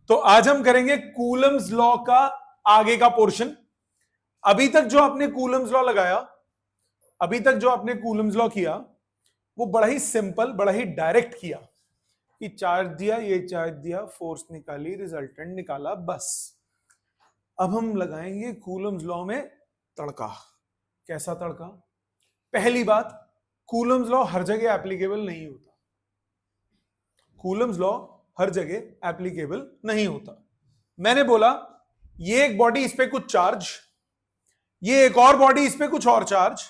तो आज हम करेंगे कूलम्स लॉ का आगे का पोर्शन। अभी तक जो आपने कूलम्स लॉ लगाया, अभी तक जो आपने कूलम्स लॉ किया, वो बड़ा ही सिंपल, बड़ा ही डायरेक्ट किया कि चार्ज दिया, ये चार्ज दिया, फोर्स निकाली, रिजल्टेंट निकाला, बस। अब हम लगाएंगे कूलम्स लॉ में तड़का। कैसा तड़का? पहली बात, कूलम्स लॉ हर जगह एप्लीकेबल नहीं होता। कूलम्स लॉ हर जगह एप्लीकेबल नहीं होता। मैंने बोला ये एक बॉडी, इस पे कुछ चार्ज, ये एक और बॉडी, इस पे कुछ और चार्ज,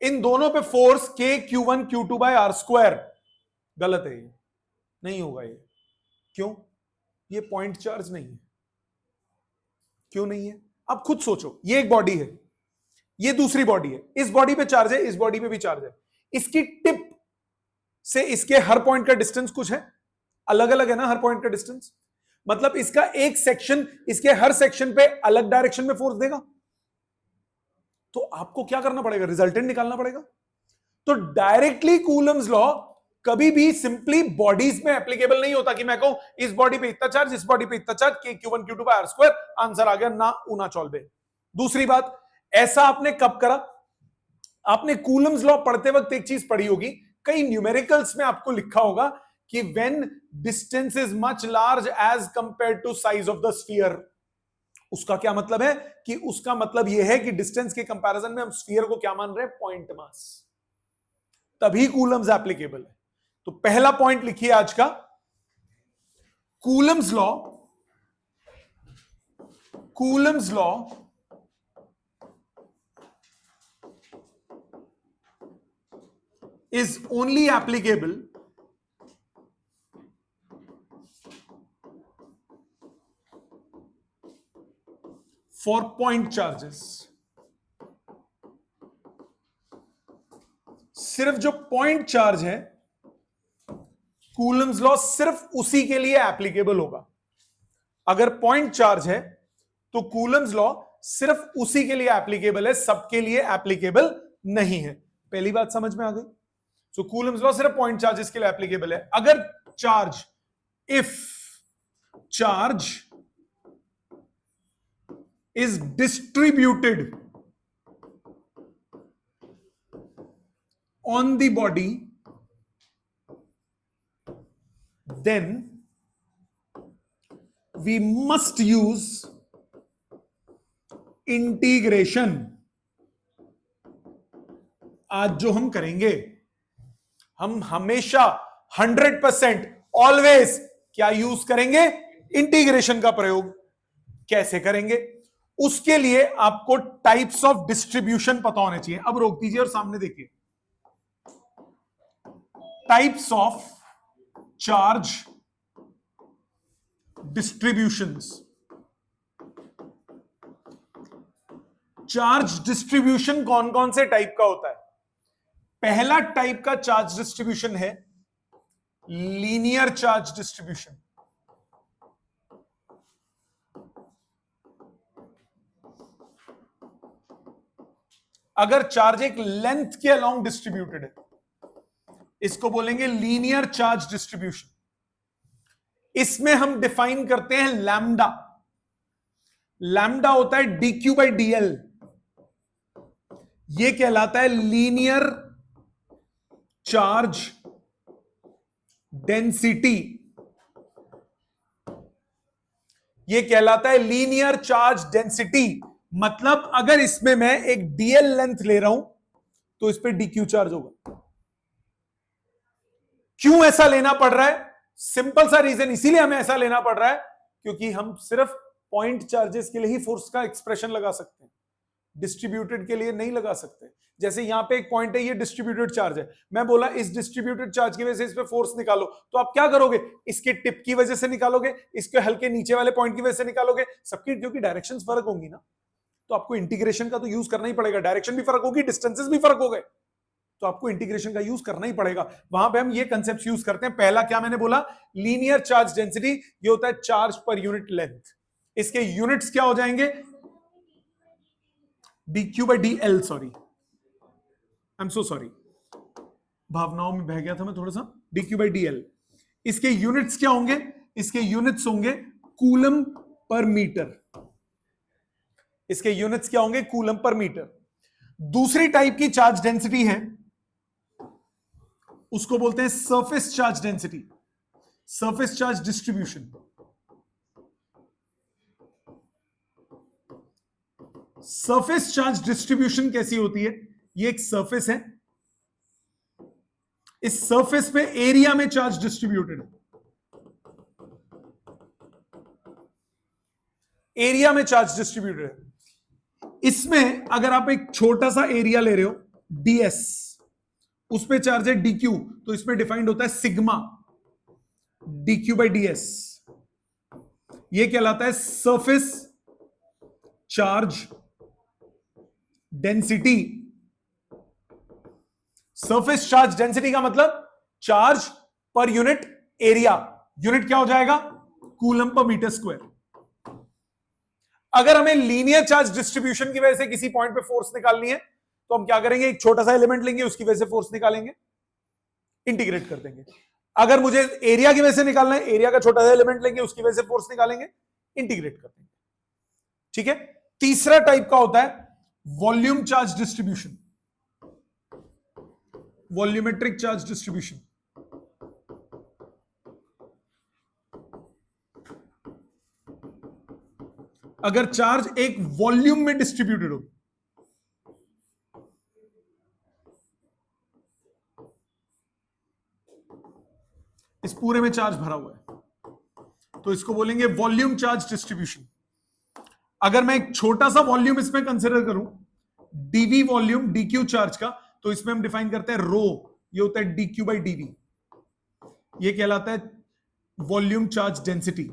इन दोनों पे force K Q1 Q2 by R square. गलत है, ये नहीं होगा। ये क्यों? ये पॉइंट चार्ज नहीं है। क्यों नहीं है? अब खुद सोचो, ये एक बॉडी है, ये दूसरी बॉडी है, इस बॉडी पे चार्ज है, इस बॉडी पे भी चार्ज है। इसकी टिप से इसके हर पॉइंट का डिस्टेंस कुछ है, अलग अलग है ना हर पॉइंट का डिस्टेंस। मतलब इसका एक सेक्शन इसके हर सेक्शन पे अलग डायरेक्शन में फोर्स देगा। तो आपको क्या करना पड़ेगा? रिजल्टेंट निकालना पड़ेगा। तो डायरेक्टली कूलम्स लॉ कभी भी सिंपली बॉडीज में एप्लीकेबल नहीं होता कि मैं कहूं इस बॉडी पे इतना चार्ज, इस बॉडी पे इतना charge, K Q1 Q2 by R square, answer आ गया ना ऊना चौलबे। दूसरी बात, ऐसा आपने कब करा? आपने कूलम्स लॉ पढ़ते वक्त एक चीज पढ़ी होगी, कई न्यूमेरिकल्स में आपको लिखा होगा कि when distance is much large as compare to size of the sphere. उसका क्या मतलब है? कि उसका मतलब यह है कि डिस्टेंस के कंपैरिजन में हम स्फीयर को क्या मान रहे हैं? Point mass. तभी कूलम्स एप्लीकेबल है। तो पहला पॉइंट लिखिए आज का, Coulomb's law, Coulomb's law is only applicable for point charges। सिर्फ जो पॉइंट चार्ज है, कूलम्स लॉ सिर्फ उसी के लिए एप्लीकेबल होगा। अगर पॉइंट चार्ज है तो कूलम्स लॉ सिर्फ उसी के लिए एप्लीकेबल है, सबके लिए एप्लीकेबल नहीं है। पहली बात समझ में आ गई? तो कूलम्स लॉ सिर्फ पॉइंट चार्जेस के लिए एप्लीकेबल है। अगर charge, if charge is distributed on the body, then we must use integration। आज जो हम करेंगे, हम हमेशा 100% ऑलवेज क्या यूज करेंगे? इंटीग्रेशन का प्रयोग। कैसे करेंगे? उसके लिए आपको टाइप्स ऑफ डिस्ट्रीब्यूशन पता होने चाहिए। अब रोक दीजिए और सामने देखिए, types of charge distributions. Charge distribution कौन कौन से टाइप का होता है? पहला टाइप का चार्ज डिस्ट्रीब्यूशन है लीनियर चार्ज डिस्ट्रीब्यूशन। अगर चार्ज एक लेंथ के अलोंग डिस्ट्रीब्यूटेड है, इसको बोलेंगे लीनियर चार्ज डिस्ट्रीब्यूशन। इसमें हम डिफाइन करते हैं लैम्डा। लैम्डा होता है dq बाई dl। यह कहलाता है लीनियर चार्ज डेंसिटी। यह कहलाता है लीनियर चार्ज डेंसिटी। मतलब अगर इसमें मैं एक dl लेंथ ले रहा हूं तो इस पे dq चार्ज होगा। क्यों ऐसा लेना पड़ रहा है? सिंपल सा रीजन, इसीलिए हमें ऐसा लेना पड़ रहा है क्योंकि हम सिर्फ पॉइंट चार्जेस के लिए ही फोर्स का एक्सप्रेशन लगा सकते हैं, डिस्ट्रीब्यूटेड के लिए नहीं लगा सकते। जैसे यहां पे एक पॉइंट है, ये डिस्ट्रीब्यूटेड चार्ज है, मैं बोला इस डिस्ट्रीब्यूटेड चार्ज की वजह से इस पे फोर्स निकालो, तो आप क्या करोगे? इसके टिप की वजह से निकालोगे, इसके हल्के नीचे वाले पॉइंट की वजह से निकालोगे, सबकी क्योंकि डायरेक्शंस फर्क होंगी ना, तो आपको इंटीग्रेशन का तो यूज करना ही पड़ेगा। डायरेक्शन भी फर्क होगी, डिस्टेंसेस भी फर्क हो गए, तो आपको इंटीग्रेशन का यूज करना ही पड़ेगा। वहां पे हम ये कंसेप्ट यूज करते हैं। पहला क्या मैंने बोला? Linear charge density. ये होता है चार्ज पर यूनिट लेंथ। इसके यूनिट्स क्या हो जाएंगे? dq by dl। Sorry, I am so sorry, भावनाओं में बह गया था मैं थोड़ा सा। dq by dl। इसके यूनिट्स क्या होंगे? इसके यूनिट्स होंगे कूलम पर मीटर। इसके यूनिट्स क्या होंगे? Coulomb per metre. दूसरी टाइप की चार्ज डेंसिटी है, उसको बोलते हैं surface charge density, surface charge distribution. Surface charge distribution कैसी होती है? ये एक सरफेस है, इस सरफेस पे एरिया में चार्ज डिस्ट्रीब्यूटेड है, एरिया में चार्ज डिस्ट्रीब्यूटेड है। इसमें अगर आप एक छोटा सा एरिया ले रहे हो ds, उस पे चार्ज है dq, तो इसमें डिफाइंड होता है सिग्मा dq बाई ds। ये कहलाता है surface charge density. Surface charge density का मतलब charge per unit area, unit क्या हो जाएगा? Coulomb per metre square. अगर हमें लीनियर चार्ज डिस्ट्रीब्यूशन की वजह से किसी पॉइंट पे फोर्स निकालनी है तो हम क्या करेंगे? एक छोटा सा एलिमेंट लेंगे, उसकी वजह से फोर्स निकालेंगे, इंटीग्रेट कर देंगे। अगर मुझे एरिया की वजह से निकालना है, एरिया का छोटा सा एलिमेंट लेंगे, उसकी वजह से फोर्स निकालेंगे, इंटीग्रेट कर देंगे। ठीक है। तीसरा टाइप का होता है volume charge distribution, volumetric charge distribution. अगर चार्ज एक वॉल्यूम में डिस्ट्रीब्यूटेड हो, इस पूरे में चार्ज भरा हुआ है, तो इसको बोलेंगे वॉल्यूम चार्ज डिस्ट्रीब्यूशन। अगर मैं एक छोटा सा वॉल्यूम इसमें कंसिडर करूं, डीवी वॉल्यूम डीक्यू चार्ज का, तो इसमें हम डिफाइन करते हैं रो, ये होता है डीक्यू बाई डीवी। ये कहलाता है वॉल्यूम चार्ज डेंसिटी।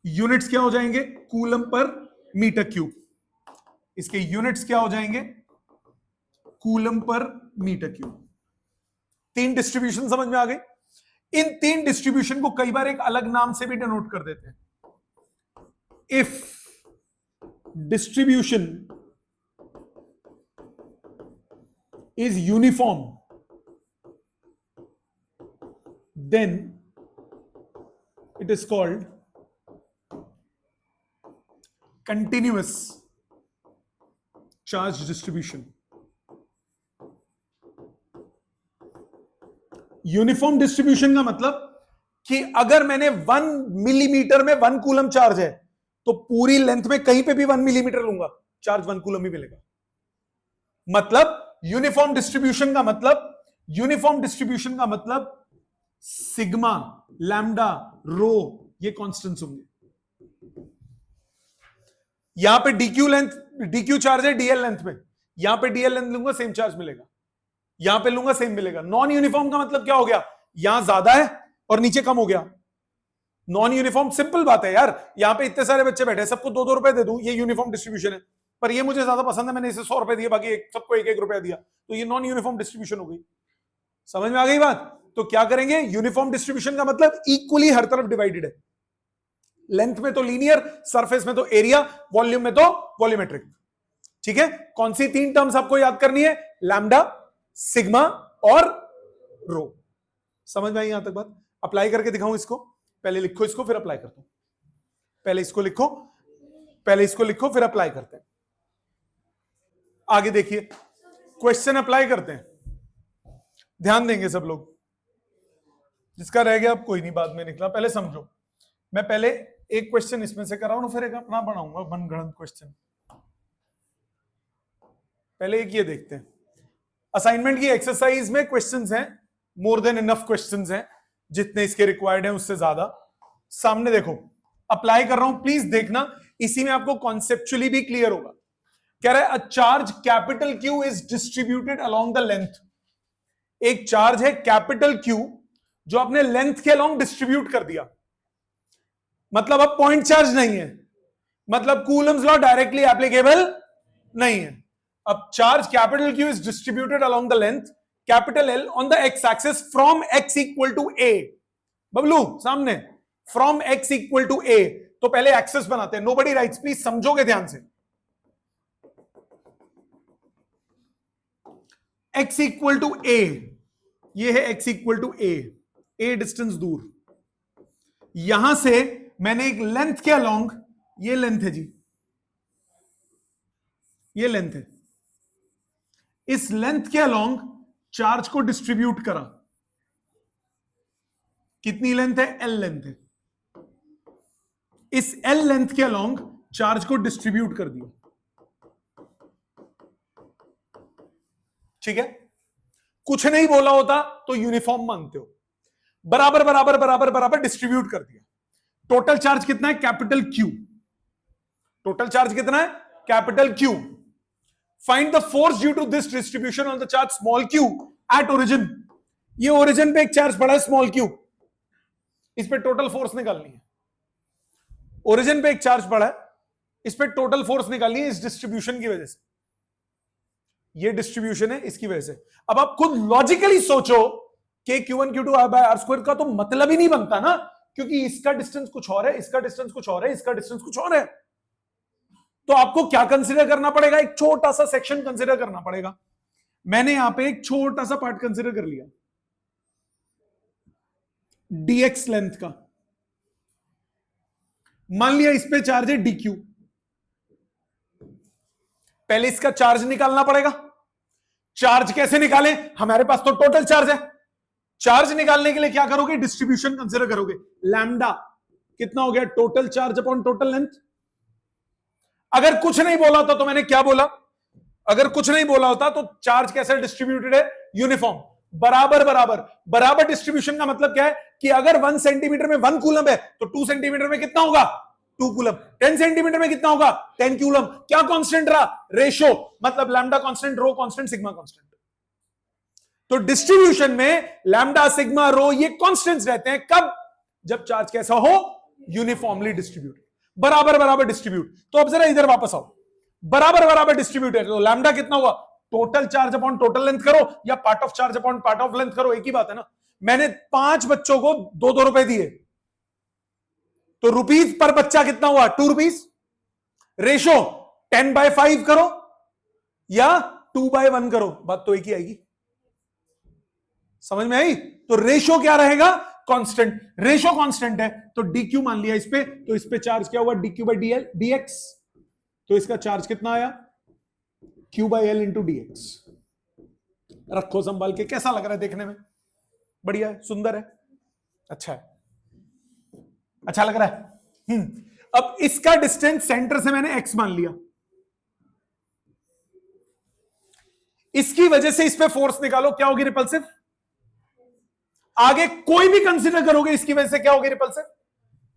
यूनिट्स क्या हो जाएंगे? Coulomb per metre cube. इसके यूनिट्स क्या हो जाएंगे? Coulomb per metre cube. तीन डिस्ट्रीब्यूशन समझ में आ गई। इन तीन डिस्ट्रीब्यूशन को कई बार एक अलग नाम से भी डिनोट कर देते हैं। If distribution is uniform, then it is called continuous charge distribution. Uniform distribution का मतलब कि अगर मैंने 1 मिलीमीटर में 1 कूलम चार्ज है तो पूरी लेंथ में कहीं पे भी 1 मिलीमीटर लूंगा, चार्ज 1 कूलम ही मिलेगा। मतलब यूनिफॉर्म डिस्ट्रीब्यूशन का मतलब, यूनिफॉर्म डिस्ट्रीब्यूशन का मतलब सिग्मा, लैम्डा, रो ये कांस्टेंट्स होंगे। यहां पे डीक्यू लेंथ, डीक्यू चार्ज है डीएल लेंथ में, यहां पे डीएल लेंथ लूंगा सेम चार्ज मिलेगा, यहां पे लूंगा सेम मिलेगा। नॉन यूनिफॉर्म का मतलब क्या हो गया? यहां ज्यादा है और नीचे कम हो गया। नॉन यूनिफॉर्म सिंपल बात है यार, यहां पे इतने सारे बच्चे बैठे, सबको 2-2 रुपए दे दूं, ये यूनिफॉर्म डिस्ट्रीब्यूशन है। पर ये मुझे ज्यादा पसंद है, मैंने इसे 100 रुपए दिए, बाकी सबको 1-1 रुपया दिया, तो ये नॉन यूनिफॉर्म डिस्ट्रीब्यूशन हो गई। समझ में आ गई बात? तो क्या करेंगे? यूनिफॉर्म डिस्ट्रीब्यूशन का मतलब इक्वली हर तरफ डिवाइडेड है। लेंथ में तो लीनियर, सरफेस में तो एरिया, वॉल्यूम में तो वॉल्यूमेट्रिक। ठीक है। कौन सी 3 टर्म्स आपको याद करनी है? लैम्डा, सिग्मा और रो। समझ में आई यहां तक बात? अप्लाई करके दिखाऊं इसको? पहले लिखो इसको फिर अप्लाई करता हूं। पहले इसको लिखो, पहले इसको लिखो फिर अप्लाई करते हैं। आगे देखिए, क्वेश्चन अप्लाई करते हैं, ध्यान देंगे सब लोग। जिसका रह गया अब कोई नहीं, बाद में निकला, पहले समझो। मैं पहले एक क्वेश्चन इसमें से कराऊं, फिर एक अपना बनाऊंगा मनगढ़ंत क्वेश्चन। पहले एक ये देखते हैं। असाइनमेंट की एक्सरसाइज में क्वेश्चंस हैं, मोर देन इनफ क्वेश्चंस हैं, जितने इसके रिक्वायर्ड हैं उससे ज्यादा। सामने देखो, अप्लाई कर रहा हूं, प्लीज देखना, इसी में आपको कॉन्सेप्चुअली भी क्लियर होगा। कह रहा है a charge capital Q is distributed along the length. एक चार्ज है कैपिटल क्यू जो अपने लेंथ के अलोंग डिस्ट्रीब्यूट कर दिया। मतलब अब पॉइंट चार्ज नहीं है, मतलब कूलम्स लॉ डायरेक्टली एप्लीकेबल नहीं है। अब charge capital Q is distributed along the length capital L on the X axis from X equal to A. Bablu सामने, from X equal to A. तो पहले एक्सेस बनाते हैं, नोबडी राइट्स, प्लीज समझोगे ध्यान से। x इक्वल टू ए, ये है x equal to a distance दूर, यहां से मैंने एक लेंथ के अलोंग, ये लेंथ है जी, ये लेंथ है, इस लेंथ के अलोंग चार्ज को डिस्ट्रीब्यूट करा। कितनी लेंथ है? एल लेंथ है। इस एल लेंथ के अलोंग चार्ज को डिस्ट्रीब्यूट कर दिया। ठीक है, कुछ नहीं बोला होता तो यूनिफॉर्म मानते हो, बराबर बराबर बराबर बराबर डिस्ट्रीब्यूट कर दिया। टोटल चार्ज कितना है? Capital Q. टोटल चार्ज कितना है? Capital Q. Find the force due to this distribution on the charge small Q at origin. ये ओरिजिन पे एक चार्ज पड़ा है स्मॉल क्यू, इस पे टोटल फोर्स निकालनी है। ओरिजिन पे एक चार्ज पड़ा है, इस पे टोटल फोर्स निकालनी है इस डिस्ट्रीब्यूशन की वजह से। ये डिस्ट्रीब्यूशन है इसकी वजह से। अब आप खुद लॉजिकली सोचो कि Q1 Q2 bye are square का तो मतलब ही नहीं बनता ना, क्योंकि इसका डिस्टेंस कुछ और है, इसका डिस्टेंस कुछ और है, इसका डिस्टेंस कुछ और है। तो आपको क्या कंसीडर करना पड़ेगा? एक छोटा सा सेक्शन कंसीडर करना पड़ेगा। मैंने यहां पे एक छोटा सा पार्ट कंसीडर कर लिया, dx लेंथ का। मान लिया इस पे चार्ज है dq। पहले इसका चार्ज निकालना पड़ेगा। चार्ज कैसे निकालें? हमारे पास तो टोटल चार्ज है। चार्ज निकालने के लिए क्या करोगे? डिस्ट्रीब्यूशन कंसीडर करोगे। लैम्डा कितना हो गया? Total charge upon total length. अगर कुछ नहीं बोला होता तो मैंने क्या बोला? अगर कुछ नहीं बोला होता तो चार्ज कैसे डिस्ट्रीब्यूटेड है? यूनिफॉर्म, बराबर बराबर बराबर। डिस्ट्रीब्यूशन का मतलब क्या है कि अगर 1 सेंटीमीटर में 1 कूलम है तो 2 सेंटीमीटर में कितना होगा? 2 कूलम। 10 सेंटीमीटर में कितना होगा? 10 कूलम। क्या कांस्टेंट रहा? रेशो, मतलब लैम्डा कांस्टेंट, रो कांस्टेंट, सिग्मा कांस्टेंट। तो डिस्ट्रीब्यूशन में लैम्डा, सिग्मा, रो ये कांस्टेंट्स रहते हैं। कब? जब चार्ज कैसा हो? यूनिफॉर्मली डिस्ट्रीब्यूट, बराबर बराबर डिस्ट्रीब्यूट। तो अब जरा इधर वापस आओ, बराबर बराबर डिस्ट्रीब्यूट है तो लैम्डा कितना हुआ? Total charge upon total length करो या part of charge upon part of length करो, एक ही बात है ना। मैंने 5 बच्चों को 2-2 रुपए दिए तो रुपीज पर बच्चा कितना हुआ? 2 रुपीज। रेशो 10/5 करो या 2/1 करो, बात तो एक ही आएगी। समझ में आई? तो रेशो क्या रहेगा? कांस्टेंट। रेशो कांस्टेंट है तो dq मान लिया इस पे, तो इस पे चार्ज क्या हुआ? dq/dl dx। तो इसका चार्ज कितना आया? q/l into dx। रखो संभाल के। कैसा लग रहा है देखने में? बढ़िया है, सुंदर है, अच्छा है, अच्छा लग रहा है। अब इसका डिस्टेंस सेंटर से मैंने x मान लिया, इसकी वजह से इस पे फोर्स निकालो, क्या होगी? रिपल्सिव। आगे कोई भी कंसीडर करोगे इसकी वजह से क्या होगी? रिपल्सिव।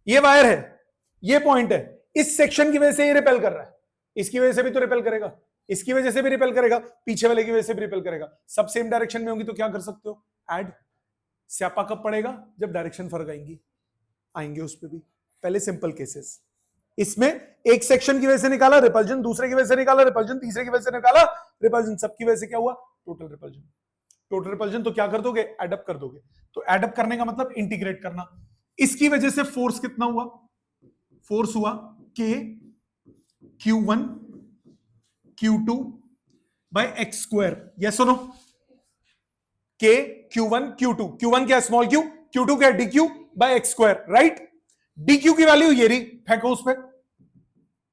ये वायर है, ये पॉइंट है, इस सेक्शन की वजह से ये रिपेल कर रहा है, इसकी वजह से भी तो रिपेल करेगा, इसकी वजह से भी रिपेल करेगा, पीछे वाले की वजह से भी रिपेल करेगा। सब सेम डायरेक्शन में होंगी तो क्या कर सकते हो? ऐड। स्यापा कब पड़ेगा? जब डायरेक्शन फर्क आएंगे उस पर भी। पहले सिंपल केसेस, इसमें एक सेक्शन की वजह से निकाला रिपल्जन, दूसरे की वजह से निकाला रिपल्जन, तीसरे की वजह से निकाला रिपल्जन, सबकी वजह से क्या हुआ? Total repulsion. टोटल रिपल्जन तो क्या कर दोगे? एडअप कर दोगे। तो एडअप करने का मतलब इंटीग्रेट करना। इसकी वजह से फोर्स कितना हुआ? फोर्स हुआ K Q1 Q2 by x square. Yes और no? K Q1 Q2, Q1 क्या है? स्मॉल q, Q2 क्या है? dq by x square, right. dq की वैल्यू ये रही, फेंको उस पर।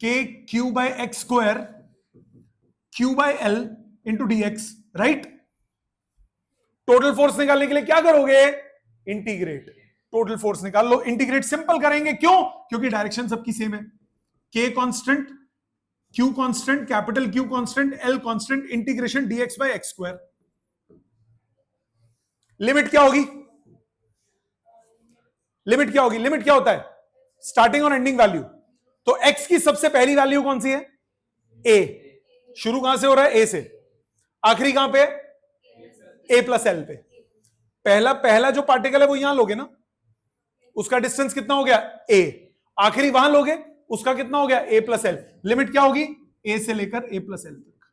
K Q by x square Q by L into dx, right. Total force निकालने के लिए क्या करोगे? इंटीग्रेट। टोटल फोर्स निकाल लो, इंटीग्रेट सिंपल करेंगे। क्यों? क्योंकि डायरेक्शन सबकी सेम है। K constant, Q constant, capital Q constant, L constant, integration dx by x square. Limit क्या होगी? लिमिट क्या होगी? लिमिट क्या होता है? स्टार्टिंग और एंडिंग वैल्यू। तो x की सबसे पहली वैल्यू कौन सी है? a। शुरू कहां से हो रहा है? a से। आखिरी कहां पे? a प्लस एल पे। पहला जो पार्टिकल है वो यहां लोगे ना, उसका डिस्टेंस कितना हो गया? a। आखिरी वहां लोगे, उसका कितना हो गया? a plus L. लिमिट क्या होगी? a से लेकर a प्लस एल तक।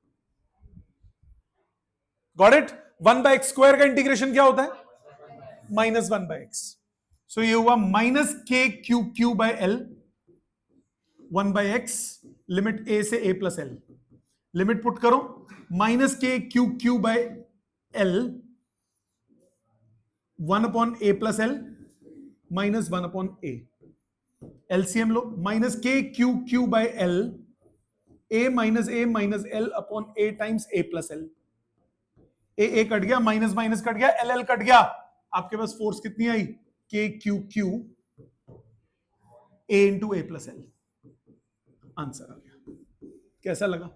Got it? 1/x स्क्वायर का इंटीग्रेशन क्या होता है? -1/x। सो ये हुआ -k by L 1/x, limit a से a plus L. Limit put करो, -k by L 1 upon A plus L minus 1 upon A, LCM लो, minus K Q Q by L, A minus L upon A times A plus L. A cut गया, minus minus cut गया, L cut गया, आपके पास force कितनी आई, K Q Q A into A plus L. Answer आ गया। कैसा लगा?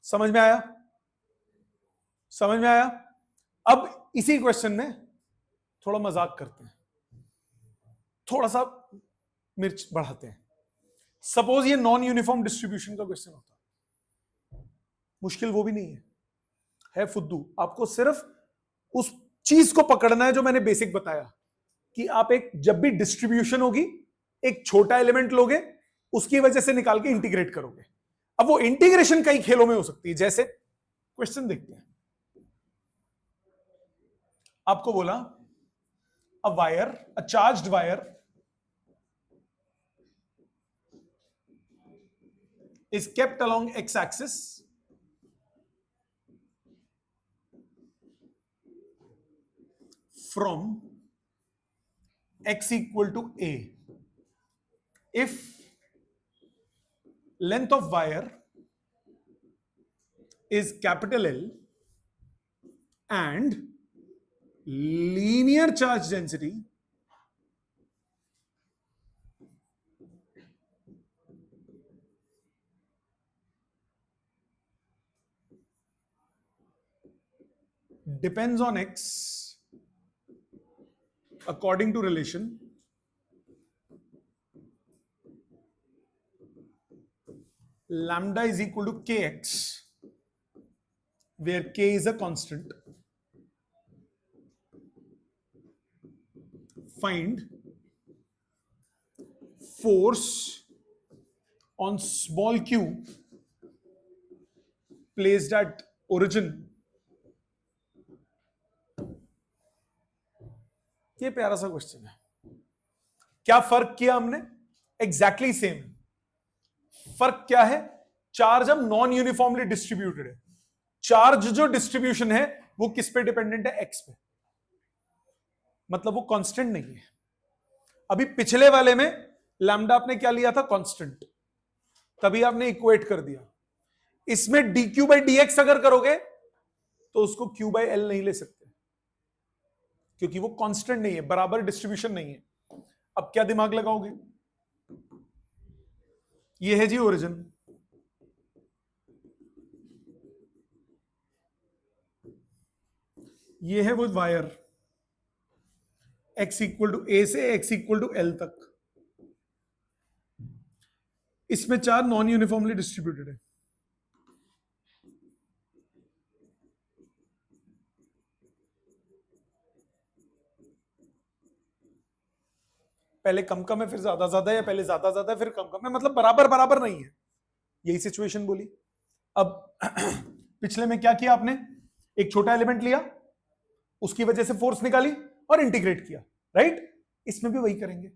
समझ में आया? समझ में आया? अब इसी क्वेश्चन में थोड़ा मजाक करते हैं, थोड़ा सा मिर्च बढ़ाते हैं। सपोज ये नॉन यूनिफॉर्म डिस्ट्रीब्यूशन का क्वेश्चन होता, मुश्किल वो भी नहीं है फुद्दू। आपको सिर्फ उस चीज को पकड़ना है जो मैंने बेसिक बताया, कि आप एक जब भी डिस्ट्रीब्यूशन होगी एक छोटा एलिमेंट लोगे, उसकी वजह से निकाल के इंटीग्रेट करोगे। अब वो इंटीग्रेशन कई खेलों में हो सकती है, जैसे क्वेश्चन देखते हैं। आपको बोला a wire, a charged wire is kept along x-axis from x equal to a if length of wire is capital L and linear charge density depends on x according to relation lambda is equal to kx, where k is a constant. Find force on small q placed at origin. ये प्यारा सा question है। क्या फर्क किया हमने? Exactly same. फर्क क्या है? चार्ज अब नॉन यूनिफॉर्मली डिस्ट्रीब्यूटेड है। चार्ज जो डिस्ट्रीब्यूशन है वो किस पे डिपेंडेंट है? एक्स पे, मतलब वो कांस्टेंट नहीं है। अभी पिछले वाले में लैम्डा आपने क्या लिया था? कांस्टेंट, तभी आपने इक्वेट कर दिया। इसमें dq बाई dx अगर करोगे तो उसको q बाई एल नहीं ले सकते, क्योंकि वो कांस्टेंट नहीं है, बराबर डिस्ट्रीब्यूशन नहीं है। अब क्या दिमाग लगाओगे? ये है जी ओरिजिन, ये है वो वायर x इक्वल टू ए से x इक्वल टू एल तक। इसमें चार नॉन यूनिफॉर्मली डिस्ट्रीब्यूटेड है। पहले कम कम है, फिर ज्यादा ज्यादा है, या पहले ज्यादा ज्यादा है फिर कम कम है, मतलब बराबर बराबर नहीं है। यही सिचुएशन बोली। अब पिछले में क्या किया आपने? एक छोटा एलिमेंट लिया, उसकी वजह से फोर्स निकाली और इंटीग्रेट किया, राइट? इसमें भी वही करेंगे,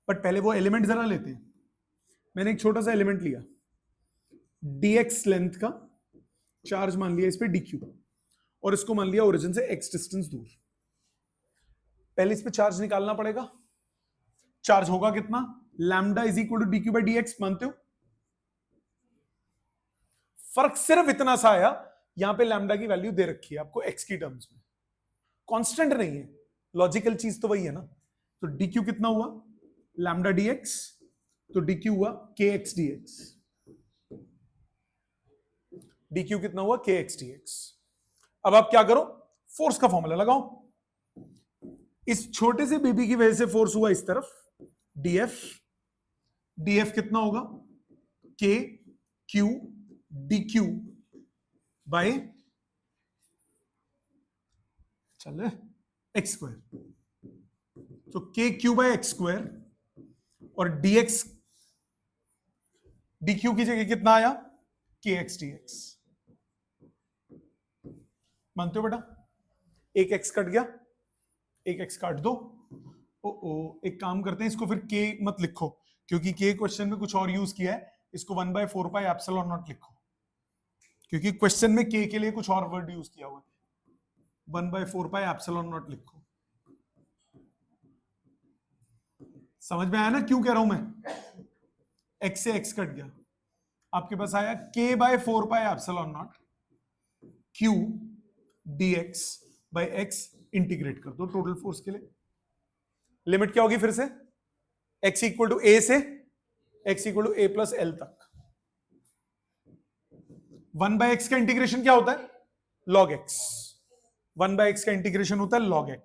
बट पहले वो एलिमेंट जरा लेते हैं। मैंने एक छोटा सा एलिमेंट लिया, dx लेंथ का, चार्ज मान लिया इस पे dq, और इसको मान लिया ओरिजिन से x डिस्टेंस दूर। पहले इस पे चार्ज निकालना पड़ेगा। चार्ज होगा कितना? Lambda is equal to dq by dx, मानते हो? फर्क सिर्फ इतना सा आया, यहां पे लैम्डा की वैल्यू दे रखी है आपको x की टर्म्स में, कांस्टेंट नहीं है। लॉजिकल चीज तो वही है ना। तो dq कितना हुआ? लैम्डा dx, तो dq हुआ kx dx। dq कितना हुआ? kx dx। अब आप क्या करो? फोर्स का फॉर्मूला लगाओ। इस छोटे से बेबी की वजह से फोर्स हुआ इस तरफ, df। df कितना होगा? k q dq बाय चले एक्स स्क्वायर। तो k q by x square, और dx dq की जगह कितना आया? kx dx। मानते हो बेटा? एक x कट गया, एक x काट दो। एक काम करते हैं, इसको फिर k मत लिखो, क्योंकि k क्वेश्चन में कुछ और यूज किया है। इसको 1/4 पाई एप्सिलॉन नॉट लिखो, क्योंकि क्वेश्चन में k के लिए कुछ और वर्ड यूज किया हुआ है। 1/4πε0 लिखो। समझ में आया ना क्यों कह रहा हूं मैं? x से x कट गया, आपके पास आया k/4πε0 q dx by x। Integrate कर दो टोटल फोर्स के लिए। लिमिट क्या होगी फिर से? x इक्वल टू a से x equal to a plus l तक। 1/x का इंटीग्रेशन क्या होता है? log x। 1/x का इंटीग्रेशन होता है log x।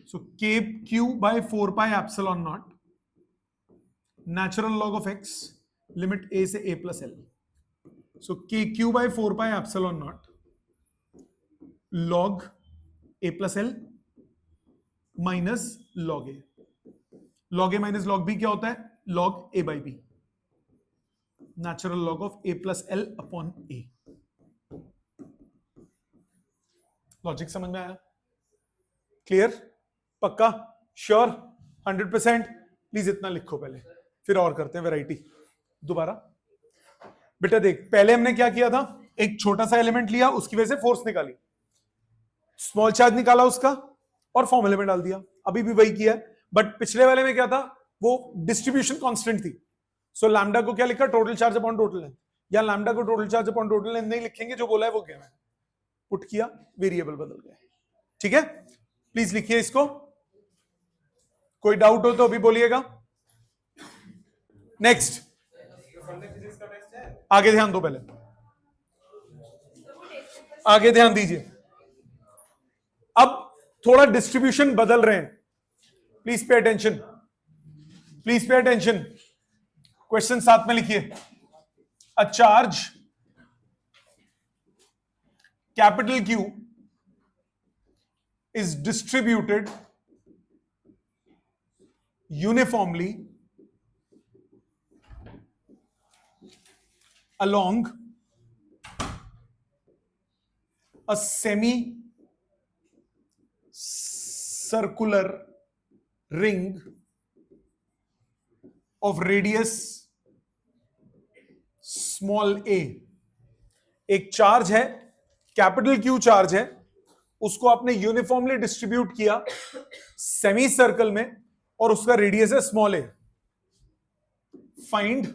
So kq/4πε0 natural log of x limit a से a plus l। So kq/4πε0 log a plus l minus log a। log a minus log b क्या होता है? log a by b। Natural log of a plus l upon a। Logic समझ में आया? Clear? पक्का? Sure? 100%? Please इतना लिखो पहले, फिर और करते हैं वैरायटी। दोबारा बेटा देख, पहले हमने क्या किया था? एक छोटा सा एलिमेंट लिया, उसकी वजह से फोर्स निकाली, स्मॉल चार्ज निकाला उसका और फॉर्मूले में डाल दिया। अभी भी वही किया, बट पिछले वाले में क्या था? वो डिस्ट्रीब्यूशन कांस्टेंट थी। सो लैम्डा को क्या लिखा? Total charge upon total length. या लैम्डा को total charge upon total length नहीं लिखेंगे, जो बोला है वो क्या है, पुट किया, वेरिएबल बदल गया। ठीक है, प्लीज लिखिए इसको। कोई डाउट हो तो अभी बोलिएगा। नेक्स्ट, आगे ध्यान दो, पहले आगे ध्यान दीजिए। अब थोड़ा डिस्ट्रीब्यूशन बदल रहे हैं, please pay attention, please pay attention. Question साथ में लिखिए। A charge capital Q is distributed uniformly along a semi-circular ring of radius small a। एक चार्ज है, कैपिटल Q चार्ज है, उसको आपने यूनिफॉर्मली डिस्ट्रीब्यूट किया सेमी सर्कल में और उसका रेडियस है small A. Find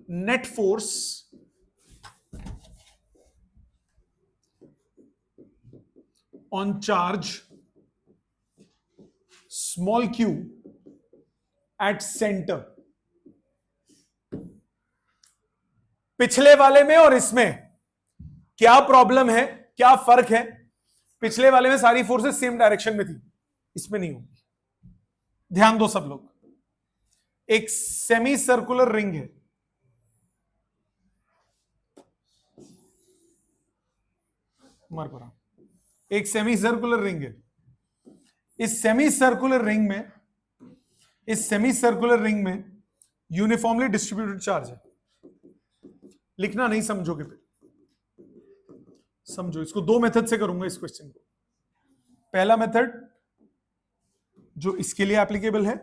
net force on charge small q at centre. पिछले वाले में और इसमें क्या प्रॉब्लम है, क्या फर्क है? पिछले वाले में सारी फोर्सेस सेम डायरेक्शन में थी, इसमें नहीं होगी। ध्यान दो सब लोग। एक सेमी सर्कुलर रिंग है, मर पड़ा, एक सेमी सर्कुलर रिंग है। इस सेमी सर्कुलर रिंग में यूनिफॉर्मली डिस्ट्रीब्यूटेड चार्ज है। लिखना नहीं, समझोगे फिर। समझो इसको, दो मेथड से करूंगा इस क्वेश्चन को। पहला मेथड जो इसके लिए एप्लीकेबल है,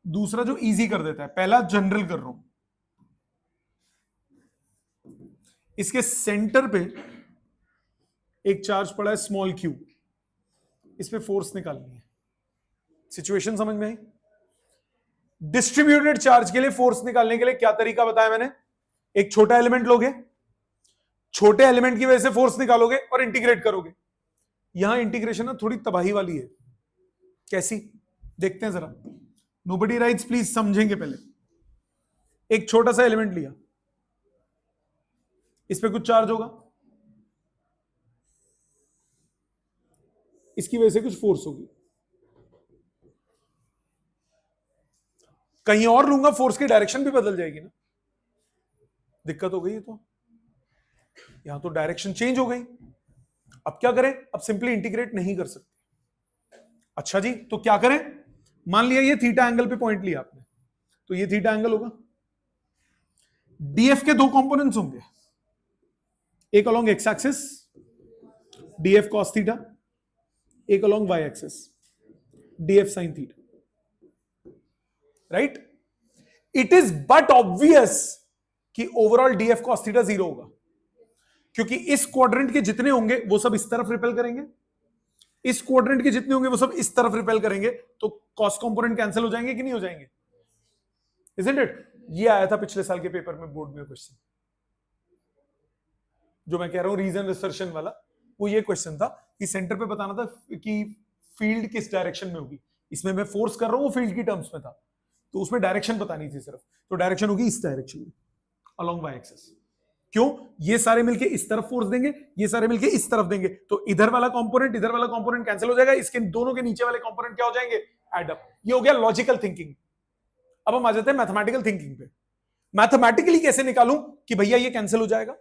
दूसरा जो इजी कर देता है। पहला जनरल कर रहा हूं। इसके सेंटर पे एक चार्ज पड़ा है स्मॉल q, इस पे फोर्स निकालनी है। सिचुएशन समझ में आई? डिस्ट्रीब्यूटेड चार्ज के लिए फोर्स निकालने के लिए क्या तरीका बताया मैंने? एक छोटा एलिमेंट लोगे, छोटे एलिमेंट की वजह से फोर्स निकालोगे और इंटीग्रेट करोगे। यहां इंटीग्रेशन ना थोड़ी तबाही वाली है। कैसी? देखते हैं जरा। नोबडी राइट्स, प्लीज समझेंगे पहले। एक छोटा सा एलिमेंट लिया, इस पे कुछ चार्ज होगा, इसकी वजह से कुछ फोर्स होगी। कहीं और लूंगा, फोर्स की डायरेक्शन भी बदल जाएगी ना। दिक्कत हो गई। तो यहां तो डायरेक्शन चेंज हो गई। अब क्या करें? अब सिंपली इंटीग्रेट नहीं कर सकते। अच्छा जी, तो क्या करें? मान लिया ये थीटा एंगल पे पॉइंट लिया आपने, तो ये थीटा एंगल होगा। डीएफ के दो कंपोनेंट्स होंगे, एक along X axis DF cos theta, एक along Y axis DF sine theta. Right? It is but obvious कि ओवरऑल डीएफ कॉस थीटा 0 होगा, क्योंकि इस क्वाड्रेंट के जितने होंगे वो सब इस तरफ रिपेल करेंगे, इस क्वाड्रेंट के जितने होंगे वो सब इस तरफ रिपेल करेंगे, तो कॉस कंपोनेंट कैंसिल हो जाएंगे कि नहीं हो जाएंगे? Isn't it? ये आया था पिछले साल के पेपर में बोर्ड में क्वेश्चन, जो मैं कह रहा हूं रीजन रिसर्शन वाला, वो ये क्वेश्चन था कि सेंटर पे बताना था कि फील्ड किस डायरेक्शन में होगी। इसमें मैं फोर्स कर रहा हूं, वो फील्ड की टर्म्स में था, तो उसमें डायरेक्शन बतानी थी सिर्फ, तो डायरेक्शन होगी इस डायरेक्शन में अलोंग वाई एक्सिस। क्यों? ये सारे मिलके इस तरफ फोर्स देंगे, ये सारे मिलके इस तरफ देंगे, तो इधर वाला कंपोनेंट इधर वाला कंपोनेंट कैंसिल हो जाएगा, इसके दोनों के नीचे वाले कंपोनेंट क्या हो जाएंगे? Add up. ये हो गया लॉजिकल थिंकिंग। अब हम आ जाते हैं मैथमेटिकल थिंकिंग पे। मैथमेटिकली कैसे निकालूं कि भैया ये कैंसिल हो जाएगा?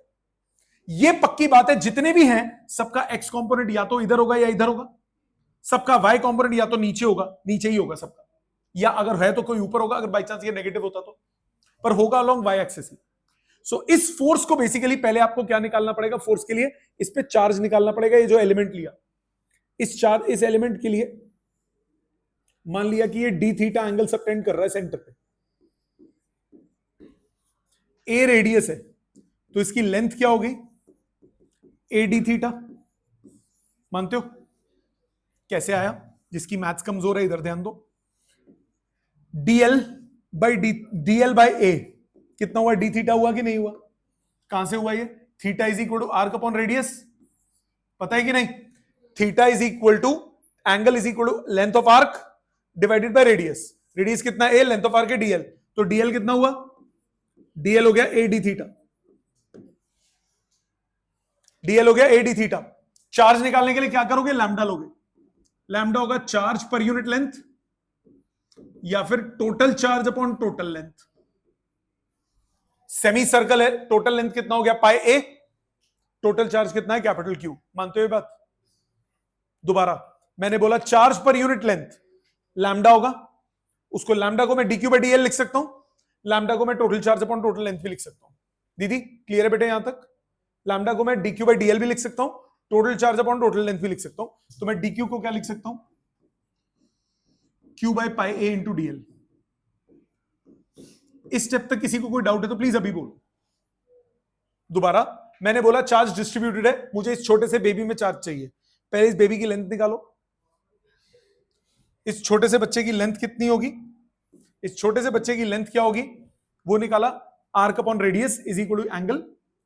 ये पक्की बात है, जितने भी हैं सबका एक्स कंपोनेंट या तो इधर होगा या इधर होगा, सबका वाई कंपोनेंट या तो नीचे होगा, नीचे ही होगा सबका, या अगर है तो कोई ऊपर होगा, अगर बाई चांस ये नेगेटिव होता तो, पर होगा अलोंग वाई एक्सिस ही। सो इस फोर्स को बेसिकली पहले आपको क्या निकालना पड़ेगा? फोर्स के लिए इस पे चार्ज निकालना पड़ेगा। ये जो एलिमेंट लिया, इस चार्ज, इस एलिमेंट के लिए मान लिया कि ये डी थीटा एंगल सबटेंड कर रहा है सेंटर पे, ए रेडियस है, तो इसकी लेंथ क्या होगी? A D theta. मानते हो? कैसे आया? जिसकी मैथ्स कमजोर है इधर ध्यान दो। डीएल बाई डीएल बाई ए कितना हुआ? डी थीटा हुआ कि नहीं हुआ? कहां से हुआ ये? Theta is equal to arc upon radius, पता है कि नहीं? Theta is equal to angle is equal to length of arc divided by radius. Radius कितना? ए, लेंथ ऑफ आर्क है डीएल, तो डीएल कितना हुआ? डीएल हो गया ए डी थीटा, डीएल हो गया ए डी थीटा। चार्ज निकालने के लिए क्या करोगे? लैम्डा लोगे। लैम्डा होगा चार्ज पर यूनिट लेंथ या फिर total charge upon total length. Semi circle है, टोटल लेंथ कितना हो गया? पाई ए, टोटल चार्ज कितना है? Capital Q. मानते हो ये बात? दोबारा मैंने बोला charge per unit length lambda होगा, उसको लैम्डा को मैं डीक्यू बाई डीएल लिख सकता हूं, लैम्डा को मैं total charge upon total length भी लिख सकता हूं। दीदी क्लियर है बेटे यहां तक? लैम्डा को मैं डीक्यू बाई डीएल भी लिख सकता हूं, total charge upon total length भी लिख सकता हूं। तो मैं डीक्यू को क्या लिख सकता हूं? Q by pi a into DL. इस स्टेप तक किसी को कोई डाउट है तो प्लीज अभी बोलो। दोबारा मैंने बोला चार्ज डिस्ट्रीब्यूटेड है, मुझे इस छोटे से बेबी में चार्ज चाहिए। पहले इस बेबी की लेंथ निकालो। इस छोटे से बच्चे की लेंथ कितनी होगी? इस छोटे से बच्चे की लेंथ क्या होगी वो निकाला, arc upon radius is equal to angle,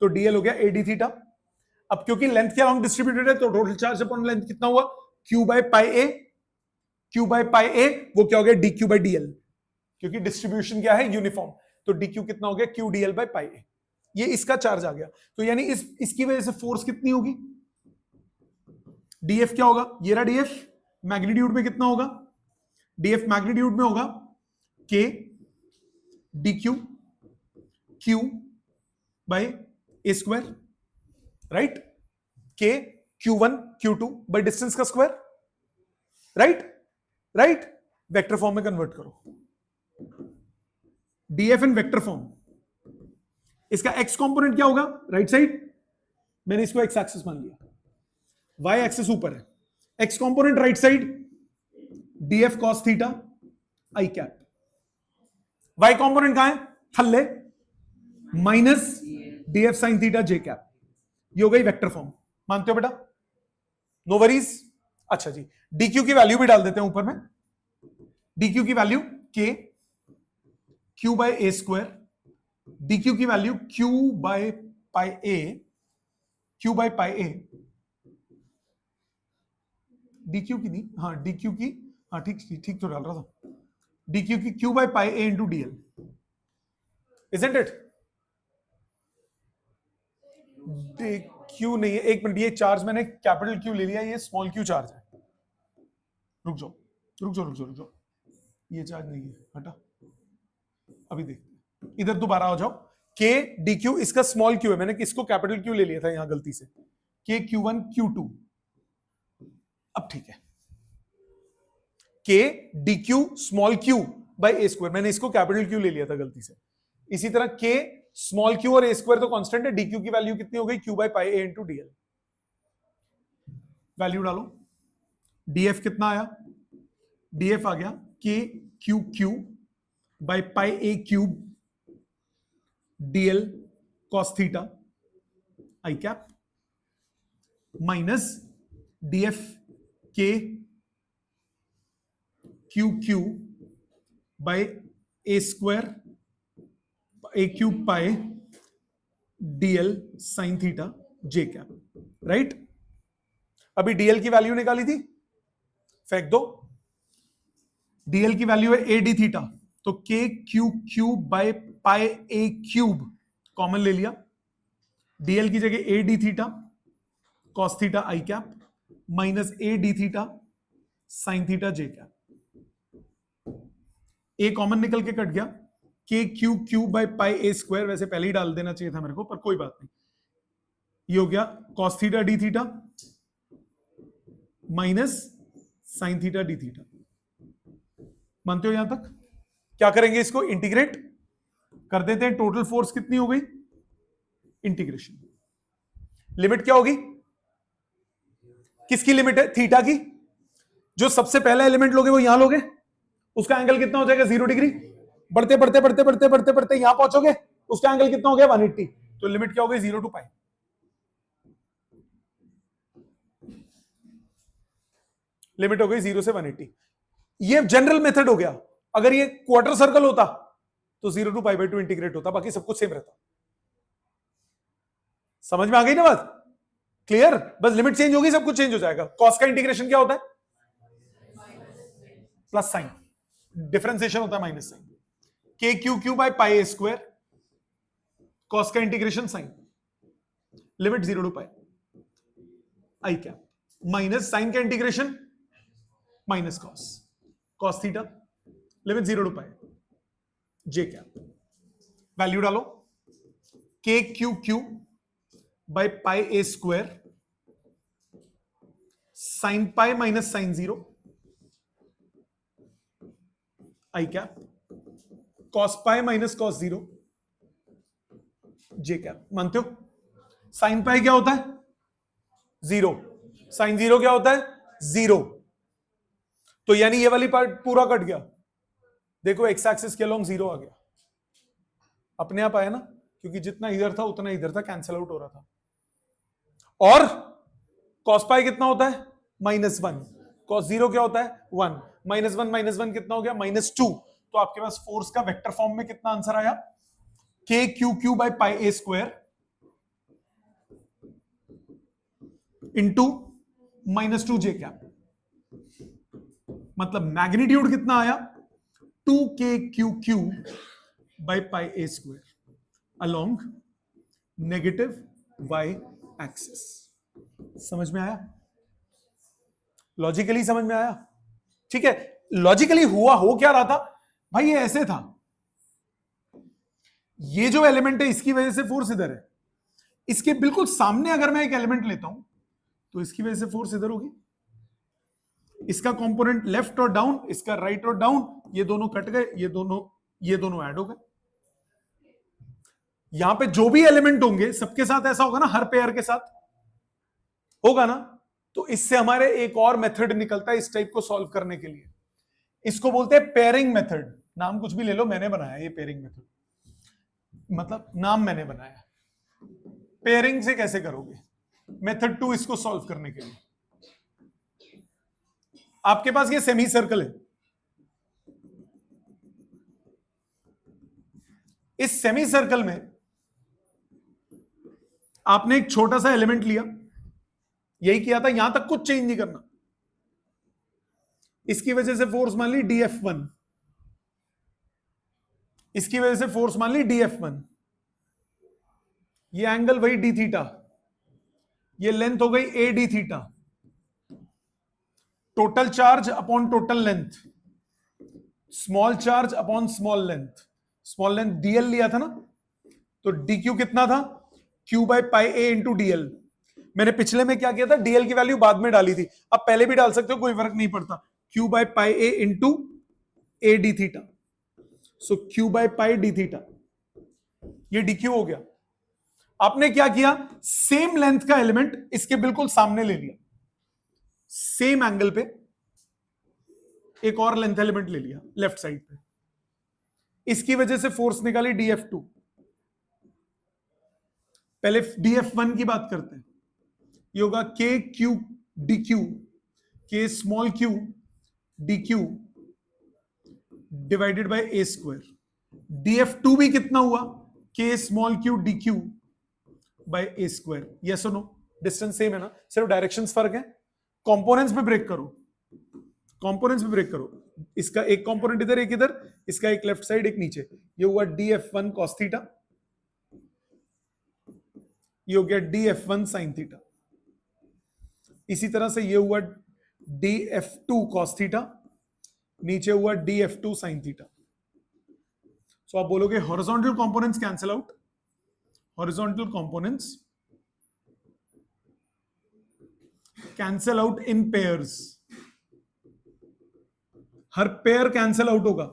तो डीएल हो गया ए डी थीटा। अब क्योंकि लेंथ क्या लॉन्ग डिस्ट्रीब्यूटेड है तो टोटल चार्ज अपॉन लेंथ कितना हुआ? Q by pi A, Q by pi A वो क्या हो गया? डी क्यू बाय डीएल, क्योंकि डिस्ट्रीब्यूशन क्या है? यूनिफॉर्म, तो डी क्यू कितना हो गया? Q DL by pi A. ये इसका चार्ज आ गया, तो यानी इसकी वजह से फोर्स कितनी होगी? डीएफ क्या होगा? ये रहा डीएफ, मैग्नीट्यूड में कितना होगा? डीएफ मैग्नीट्यूड में होगा के D Q Q by A square, right? के Q1 Q2 बाय डिस्टेंस का square, right? Right? Vector form में कन्वर्ट करो, डीएफ इन वेक्टर फॉर्म। इसका एक्स कंपोनेंट क्या होगा? राइट साइड, मैंने इसको एक्स एक्सिस मान लिया, वाई एक्सिस ऊपर है, X component right side DF cos theta आई कैप। वाई कंपोनेंट कहां है? थल्ले, माइनस डीएफ साइन थीटा जे कैप। ये हो गई वेक्टर फॉर्म। मानते हो बेटा? No worries. अच्छा जी, डीक्यू की वैल्यू भी डाल देते हैं ऊपर में। डीक्यू की value k q by A square, dq की value q by pi A, Q by pi a, dq की नहीं, हाँ डीक्यू की, हाँ ठीक ठीक तो डाल रहा था, डीक्यू की Q by pi a into DL, isn't it? Q नहीं है, एक मिनट, ये चार्ज मैंने कैपिटल क्यू ले लिया, ये स्मॉल क्यू चार्ज है। रुक जाओ रुक जाओ रुक जाओ रुक जाओ, ये चार्ज नहीं है, हटा, अभी देखते हैं, इधर दोबारा आ जाओ। के डी क्यू इसका स्मॉल क्यू है, मैंने किसको कैपिटल क्यू ले लिया था यहां गलती से, के Q1 Q2। अब ठीक है, K D Q small Q by A square, मैंने इसको कैपिटल क्यू ले लिया था गलती से। इसी तरह के स्मॉल क्यू और ए स्क्वायर तो कांस्टेंट है, डी क्यू की वैल्यू कितनी हो गई? Q by pi a into dl. Value डालो, डीएफ कितना आया? डीएफ आ गया k Q Q by pi a cube dl cos theta I cap. Minus df k q by A square a cube pi dl sine theta J cap, right. अभी dl की value निकाली थी, फेंक दो। dl की value है A D theta, तो k Q cube by pi a cube common ले लिया। dl की जगह A D theta cos theta I cap minus A D theta sine theta J cap. A common निकल के cut गया, k Q cube by pi A square, वैसे पहले ही डाल देना चाहिए था मेरे को, पर कोई बात नहीं। ये हो गया cos theta D theta minus sign theta D theta. मानते हो यहां तक? क्या करेंगे, इसको इंटीग्रेट कर देते हैं। टोटल फोर्स कितनी हो गई, इंटीग्रेशन। लिमिट क्या होगी, किसकी लिमिट है, थीटा की। जो सबसे पहला एलिमेंट लोगे वो यहां लोगे, उसका एंगल कितना हो जाएगा 0 डिग्री। बढ़ते बढ़ते बढ़ते बढ़ते बढ़ते बढ़ते यहां पहुंचोगे, उसका एंगल कितना हो गया 180। तो लिमिट क्या हो गई 0 टू पाई। लिमिट हो गई 0 से 180। ये जनरल मेथड हो गया। अगर ये क्वार्टर सर्कल होता तो 0 टू पाई बाई 2 इंटीग्रेट होता, बाकी सब कुछ सेम रहता। समझ में आ गई ना बात, क्लियर। बस लिमिट चेंज होगी, सब कुछ चेंज हो जाएगा। कॉस का इंटीग्रेशन क्या होता है, प्लस साइन, डिफरेंशिएशन होता है minus sine. K Q Q by pi A square, cos का integration sine, limit 0 to pi I cap minus sine का integration minus cos, cos theta, limit 0 to pi J cap. Value डालो, K Q Q by pi A square sine pi minus sine 0 I cap cos pi minus cos 0 J cap. मानते हो? Sine pi क्या होता है 0, sign 0 क्या होता है 0। तो यानी ये वाली पार्ट पूरा कट गया। देखो एक्स एक्सिस के अलोंग 0 आ गया, अपने आप आया ना, क्योंकि जितना इधर था उतना इधर था, कैंसिल आउट हो रहा था। और कॉस पाई कितना होता है -1, कॉस 0 क्या होता है 1, -1 कितना हो गया -2। तो आपके पास फोर्स का वेक्टर फॉर्म में कितना आंसर आया, k Q Q by pi A square into -2 j cap. मतलब मैग्नीट्यूड कितना आया 2k q Q by pi A square along negative y axis. समझ में आया? लॉजिकली समझ में आया? ठीक है। लॉजिकली हुआ हो क्या रहा था भाई, ये ऐसे था, ये जो एलिमेंट है इसकी वजह से फोर्स इधर है, इसके बिल्कुल सामने अगर मैं एक एलिमेंट लेता हूं तो इसकी वजह से फोर्स इधर होगी। इसका कंपोनेंट लेफ्ट और डाउन, इसका राइट और डाउन, ये दोनों कट गए, ये दोनों ऐड हो गए। यहां पे जो भी एलिमेंट होंगे सबके साथ ऐसा होगा ना, हर पेयर के साथ होगा ना। तो इससे हमारे एक और मेथड निकलता है इस टाइप को सॉल्व करने के लिए, इसको बोलते हैं पेयरिंग मेथड। नाम कुछ भी ले लो, मैंने बनाया ये पेयरिंग मेथड, मतलब नाम मैंने बनाया। पेयरिंग से कैसे करोगे, मेथड 2 इसको सॉल्व करने के लिए। आपके पास ये सेमी सर्कल है, इस सेमी सर्कल में आपने एक छोटा सा एलिमेंट लिया, यही किया था, यहां तक कुछ चेंज नहीं करना। इसकी वजह से फोर्स मान ली dF1, इसकी वजह से फोर्स मान ली dF1, ये एंगल वही d थीटा, ये लेंथ हो गई A D theta. Total charge upon total length, small charge upon small length, small length dl लिया था ना, तो dq कितना था q bye pi a into dl। मैंने पिछले में क्या किया था, dl की वैल्यू बाद में डाली थी, अब पहले भी डाल सकते हो, कोई फर्क नहीं पड़ता। q bye pi a into A D theta, so q bye pi D theta, ये dq हो गया। आपने क्या किया, सेम लेंथ का एलिमेंट इसके बिल्कुल सामने ले लिया, सेम एंगल पे एक और लेंथ एलिमेंट ले लिया लेफ्ट साइड पे, इसकी वजह से फोर्स निकाली dF2। पहले dF1 की बात करते हैं, ये होगा K Q D Q, K small Q D Q divided by A square. df2 भी कितना हुआ, K small Q D Q by A square. Yes और नो? डिस्टेंस सेम है ना, सिर्फ डायरेक्शंस फर्क है। कंपोनेंट्स में ब्रेक करो, कंपोनेंट्स में ब्रेक करो। इसका एक कंपोनेंट इधर, एक इधर, इसका एक लेफ्ट साइड, एक नीचे। ये हुआ df1 cos थीटा, ये हो गया df1 sin थीटा। इसी तरह से ये हुआ df2 cos थीटा, नीचे हुआ df2 sin थीटा। सो आप बोलोगे horizontal components cancel out, horizontal components cancel out in pairs. Her pair cancel out होगा,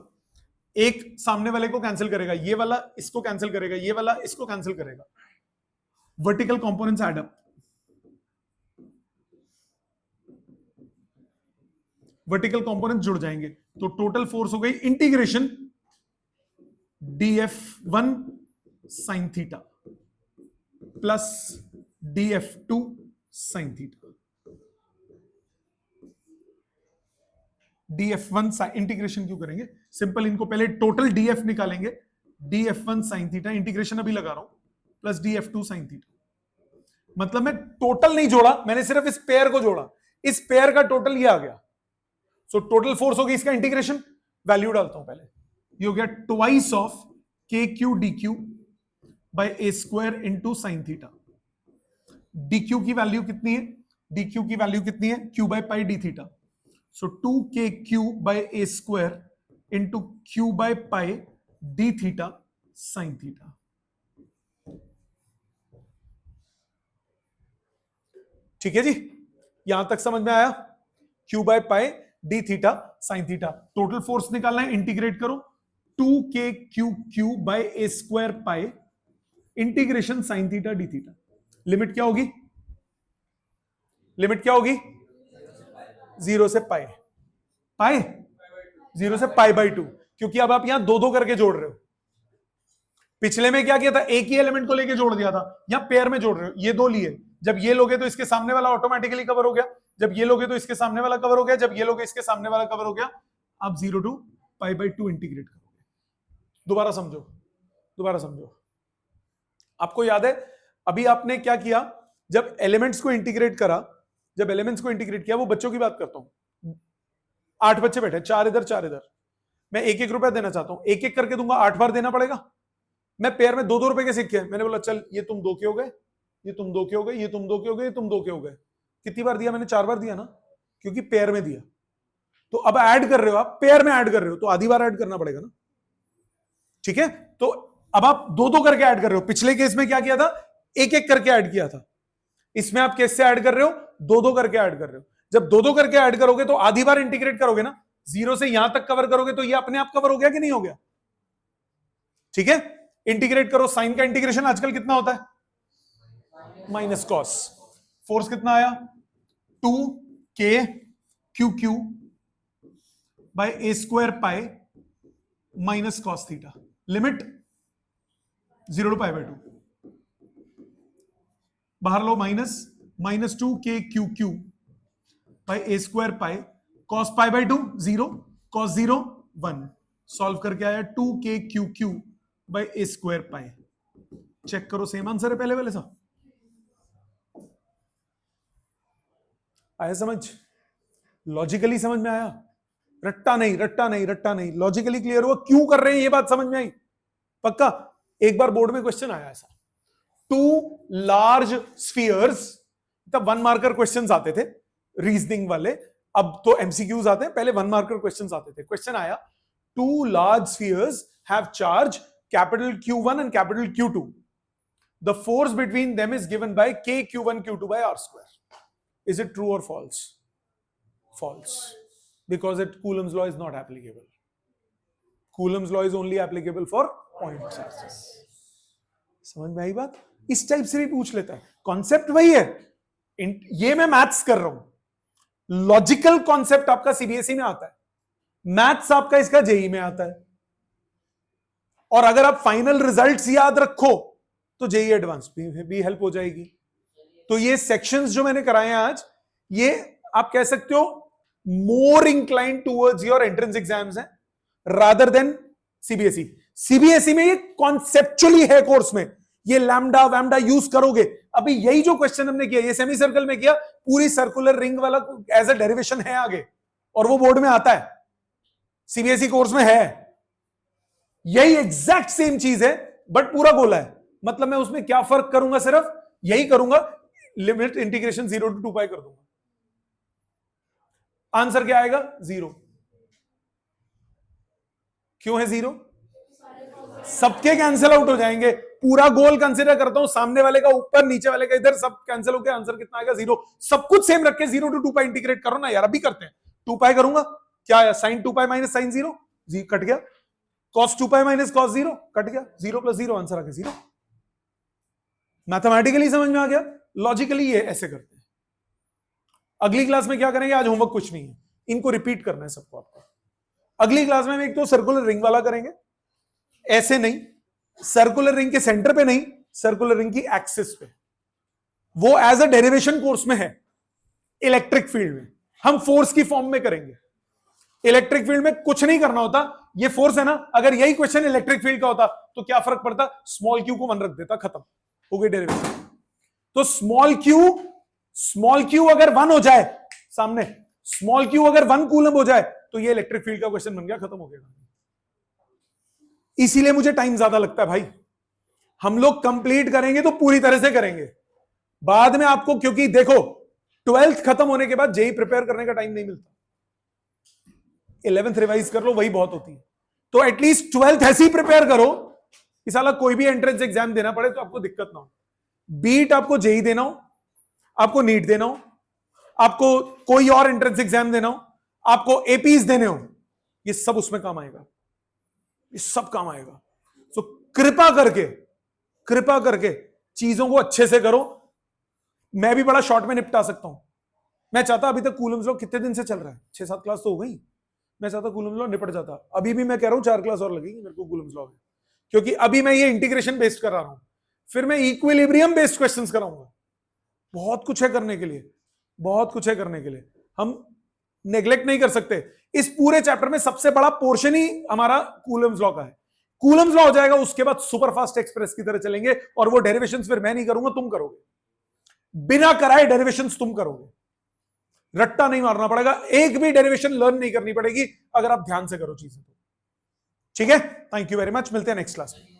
एक सामने वाले को कैंसिल करेगा, ये वाला इसको कैंसिल करेगा, ये वाला इसको कैंसिल करेगा। Vertical components add up, vertical components जुड़ जाएंगे, तो टोटल फोर्स हो गई integration df1 sin theta plus df2 sin theta. df1 integration क्यों करेंगे, सिंपल, इनको पहले टोटल df निकालेंगे, df1 sin थीटा, इंटीग्रेशन अभी लगा रहा हूं, प्लस df2 sin थीटा। मतलब मैं टोटल नहीं जोड़ा, मैंने सिर्फ इस पेयर को जोड़ा, इस पेयर का टोटल ये आ गया। सो टोटल फोर्स होगी, इसका इंटीग्रेशन वैल्यू डालता हूं पहले, ये हो गया twice of K Q D Q by A square into sine theta. D Q की वैल्यू कितनी है, डी क्यू की वैल्यू कितनी है, Q by pi D theta. So 2k by A square into Q by pi D theta sine theta. ठीक है जी, यहां तक समझ में आया? Q by pi D theta sine theta. Total force निकालना है, इंटीग्रेट करो, 2k by A square pi integration sign theta D theta. Limit क्या होगी, लिमिट क्या होगी, 0 से पाई, पाई 0 से पाई बाई 2, क्योंकि अब आप यहां दो दो करके जोड़ रहे हो। पिछले में क्या किया था, एक ही एलिमेंट को लेके जोड़ दिया था, यहां पेयर में जोड़ रहे हो, ये दो लिए, जब ये लोगे तो इसके सामने वाला ऑटोमेटिकली कवर हो गया, जब ये लोगे तो इसके सामने वाला कवर हो गया, जब ये लोगे इसके सामने वाला कवर हो गया। अब 0 टू पाई बाई 2 इंटीग्रेट करोगे। दोबारा समझो, दोबारा समझो। आपको याद है अभी आपने क्या किया, जब एलिमेंट्स को इंटीग्रेट करा, जब एलिमेंट्स को इंटीग्रेट किया, वो बच्चों की बात करता हूं, 8 बच्चे बैठे, 4 इधर 4 इधर, मैं 1-1 रुपया देना चाहता हूं, एक एक करके दूंगा, 8 बार देना पड़ेगा। मैं पेयर में 2-2 रुपए के सिक्के, मैंने बोला चल ये तुम 2 के हो गए, ये तुम 2 के हो गए, ये तुम 2 के हो गए, ये तुम 2 के हो गए। कितनी बार दिया मैंने, 4 बार दिया ना, क्योंकि पेयर में दिया। तो अब ऐड कर रहे हो आप, पेयर में ऐड कर रहे हो, तो आधी बार ऐड करना पड़ेगा ना। ठीक है, तो अब आप 2-2 करके ऐड कर रहे हो। पिछले केस में क्या किया था, 1-1 करके ऐड किया था। इसमें आप कैसे ऐड कर रहे हो, 2-2 करके ऐड कर रहे हो। जब 2-2 करके ऐड करोगे तो आधी बार इंटीग्रेट करोगे ना, 0 से यहां तक कवर करोगे, तो ये अपने आप कवर हो गया कि नहीं हो गया। ठीक है, इंटीग्रेट करो। साइन का इंटीग्रेशन आजकल कितना होता है, माइनस कॉस। फोर्स कितना आया, 2k by A square pi minus cos theta. Limit 0 to pi by 2, बाहर लो, minus 2k by A square pi cos pi by 2 0, cos 0 1। Solve करके आया 2k by A square pi. Check करो, same answer है पहले वाले सा। आया समझ, लॉजिकली समझ में आया, रट्टा नहीं, रट्टा नहीं, रट्टा नहीं, लॉजिकली क्लियर हुआ, क्यों कर रहे हैं ये बात समझ में आई पक्का। एक बार बोर्ड में क्वेश्चन आया ऐसा, 2 लार्ज स्फीयर्स, तब 1 मार्कर क्वेश्चंस आते थे रीजनिंग वाले, अब तो एमसीक्यूज आते हैं, पहले 1 मार्कर क्वेश्चंस आते थे। क्वेश्चन आया, 2 large spheres have charge capital Q1 and capital Q2, the force between them is given by k Q1 Q2 by r square. Is it true or false? False, because Coulomb's law is not applicable. Coulomb's law is only applicable for point charges. समझ में आई बात? इस type से भी पूछ लेता है, concept वही है। ये मैं मैथ्स कर रहा हूं, लॉजिकल कॉन्सेप्ट आपका सीबीएसई में आता है, मैथ्स आपका इसका जेई में आता है। और अगर आप फाइनल रिजल्ट्स याद रखो तो जेई एडवांस भी हेल्प हो जाएगी। तो ये सेक्शंस जो मैंने कराए हैं आज, ये आप कह सकते हो more inclined towards your entrance exams हैं रादर देन सीबीएसई। सीबीएसई में ये कॉन्सेप्चुअली है कोर्स में, ये लैम्डा वैम्डा यूज करोगे। अभी यही जो क्वेश्चन हमने किया, ये सेमी सर्कल में किया, पूरी सर्कुलर रिंग वाला एज अ डेरिवेशन है आगे, और वो बोर्ड में आता है, सीबीएसई कोर्स में है। यही एग्जैक्ट सेम चीज है, बट पूरा गोला है। मतलब मैं उसमें क्या फर्क करूंगा, सिर्फ यही करूंगा, लिमिट इंटीग्रेशन 0 to 2 पाई कर दूंगा। आंसर क्या आएगा? 0। क्यों है 0? सबके कैंसिल आउट हो जाएंगे। पूरा गोल कंसीडर करता हूं, सामने वाले का ऊपर, नीचे वाले का इधर, सब कैंसिल होकर आंसर कितना आएगा? 0। सब कुछ सेम रख के 0 to 2 पाई इंटीग्रेट करो ना यार। अभी करते हैं। 2 पाई करूंगा, क्या आया? Sine 2 pi minus sine 0, cut गया। Cos 2 pi minus cos 0, cut गया। 0 + 0 आंसर आ गया 0। मैथमेटिकली समझ में आ गया, लॉजिकली ये ऐसे करते हैं। अगली क्लास में क्या करेंगे? आज होमवर्क कुछ नहीं है, इनको रिपीट करना है सबको आपको। अगली क्लास में हम एक तो सर्कुलर रिंग वाला करेंगे, ऐसे नहीं, सर्कुलर रिंग के सेंटर पे नहीं, सर्कुलर रिंग की एक्सिस पे। वो एज अ डेरिवेशन कोर्स में है। इलेक्ट्रिक फील्ड में हम फोर्स की फॉर्म में करेंगे। इलेक्ट्रिक फील्ड में कुछ नहीं करना होता, ये फोर्स है ना, अगर यही क्वेश्चन इलेक्ट्रिक फील्ड का होता तो क्या फर्क पड़ता? स्मॉल क्यू को 1 रख देता, खत्म हो गई डेरिवेशन। तो स्मॉल क्यू अगर 1 हो जाए सामने, स्मॉल क्यू अगर 1 कूलम हो जाए तो ये इलेक्ट्रिक फील्ड का क्वेश्चन बन गया, खत्म हो गया। इसीलिए मुझे टाइम ज्यादा लगता है भाई। हम लोग कंप्लीट करेंगे तो पूरी तरह से करेंगे, बाद में आपको, क्योंकि देखो 12th खत्म होने के बाद जेई प्रिपेयर करने का टाइम नहीं मिलता। 11th रिवाइज कर लो, वही बहुत होती है। तो एटलीस्ट 12th ऐसे ही प्रिपेयर करो कि साला कोई भी एंट्रेंस एग्जाम देना पड़े तो आपको दिक्कत ना हो। बीट आपको जेई देना हो, आपको नीट देना हो, आपको कोई और एंट्रेंस एग्जाम देना हो, आपको एपीज देने हो, ये सब उसमें काम आएगा, ये सब काम आएगा। तो कृपा करके चीजों को अच्छे से करो। मैं भी बड़ा शॉर्ट में निपटा सकता हूं। मैं चाहता, अभी तक कूलम्स लॉ कितने दिन से चल रहा है? 6-7 क्लास तो हो गई। मैं चाहता कूलम्स लॉ निपट जाता। अभी भी मैं कह रहा हूं 4 क्लास और लगेगी मेरे को कूलम्स लॉ में, क्योंकि अभी मैं ये इंटीग्रेशन बेस्ड कर रहा हूं, फिर मैं इक्विलिब्रियम बेस्ड क्वेश्चंस कराऊंगा। बहुत कुछ है करने के लिए, बहुत कुछ है करने के लिए। हम नेग्लेक्ट नहीं कर सकते। इस पूरे चैप्टर में सबसे बड़ा पोर्शन ही हमारा कूलम्स लॉ का है। कूलम्स लॉ हो जाएगा, उसके बाद सुपरफास्ट एक्सप्रेस की तरह चलेंगे, और वो डेरिवेशंस फिर मैं नहीं करूंगा, तुम करोगे। बिना कराए डेरिवेशंस तुम करोगे। रट्टा नहीं मारना पड़ेगा, एक भी डेरिवेशन लर्न नहीं करनी पड़ेगी अगर आप ध्यान से करो चीजें तो। ठीक है, थैंक यू वेरी मच, मिलते हैं नेक्स्ट क्लास में।